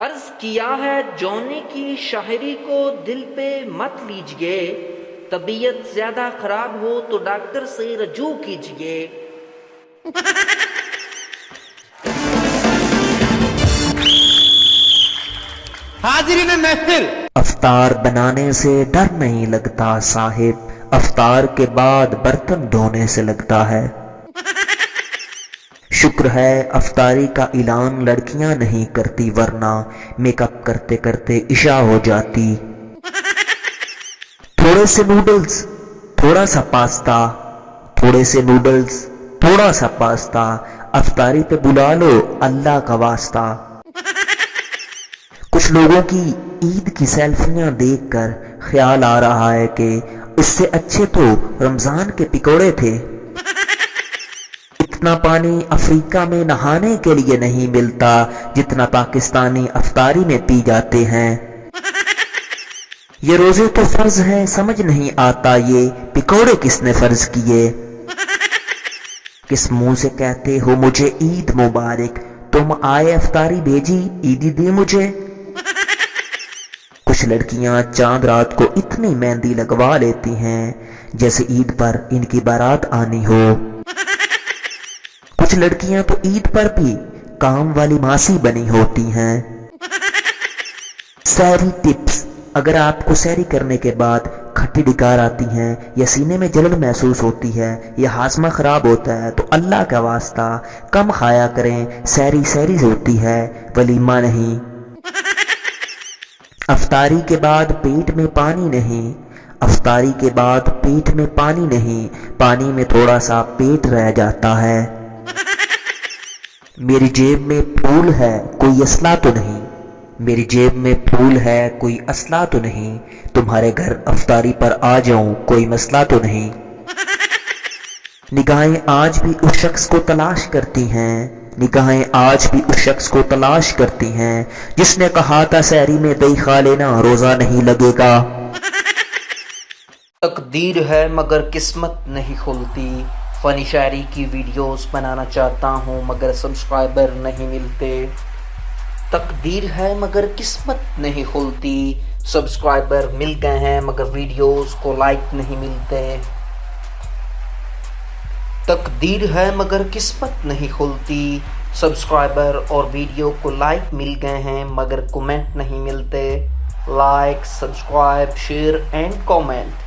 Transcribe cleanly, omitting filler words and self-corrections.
عرض کیا ہے جونے کی شاعری کو دل پہ مت لیجئے، طبیعت زیادہ خراب ہو تو ڈاکٹر سے رجوع کیجئے۔ حاضرین محفل، افطار بنانے سے ڈر نہیں لگتا صاحب، افطار کے بعد برتن دھونے سے لگتا ہے۔ شکر ہے افطاری کا اعلان لڑکیاں نہیں کرتی، ورنہ میک اپ کرتے کرتے عشاء ہو جاتی۔ تھوڑے سے نوڈلز، تھوڑا سا پاستا، تھوڑے سے نوڈلز، تھوڑا سا پاستا، افطاری پہ بلا لو اللہ کا واسطہ۔ کچھ لوگوں کی عید کی سیلفیاں دیکھ کر خیال آ رہا ہے کہ اس سے اچھے تو رمضان کے پکوڑے تھے۔ اتنا پانی افریقہ میں نہانے کے لیے نہیں ملتا جتنا پاکستانی افطاری میں پی جاتے ہیں۔ یہ روزے تو فرض ہیں، سمجھ نہیں آتا یہ پکوڑے کس نے فرض کیے۔ کس منہ سے کہتے ہو مجھے عید مبارک، تم آئے افطاری بھیجی عیدی دی مجھے۔ کچھ لڑکیاں چاند رات کو اتنی مہندی لگوا لیتی ہیں جیسے عید پر ان کی بارات آنی ہو۔ کچھ لڑکیاں تو عید پر بھی کام والی ماسی بنی ہوتی ہیں۔ سحری ٹپس: اگر آپ کو سحری کرنے کے بعد کھٹی ڈکار آتی ہیں یا سینے میں جلن محسوس ہوتی ہے یا ہاضمہ خراب ہوتا ہے تو اللہ کا واسطہ کم کھایا کریں، سحری سحری ہوتی ہے، ولیمہ نہیں۔ افطاری کے بعد پیٹ میں پانی نہیں، افطاری کے بعد پیٹ میں پانی نہیں، پانی میں تھوڑا سا پیٹ رہ جاتا ہے۔ میری جیب میں پھول ہے کوئی اسلحہ تو نہیں، میری جیب میں پھول ہے کوئی اسلحہ تو نہیں، تمہارے گھر افطاری پر آ جاؤں کوئی مسئلہ تو نہیں۔ نگاہیں آج بھی اس شخص کو تلاش کرتی ہیں، نگاہیں آج بھی اس شخص کو تلاش کرتی ہیں جس نے کہا تھا سحری میں دہی کھا لینا روزہ نہیں لگے گا۔ تقدیر ہے مگر قسمت نہیں کھلتی، فنی شاعری کی ویڈیوز بنانا چاہتا ہوں مگر سبسکرائبر نہیں ملتے۔ تقدیر ہے مگر قسمت نہیں کھلتی، سبسکرائبر مل گئے ہیں مگر ویڈیوز کو لائک نہیں ملتے۔ تقدیر ہے مگر قسمت نہیں کھلتی، سبسکرائبر اور ویڈیو کو لائک مل گئے ہیں مگر کمنٹ نہیں ملتے۔ Like, subscribe, share and comment.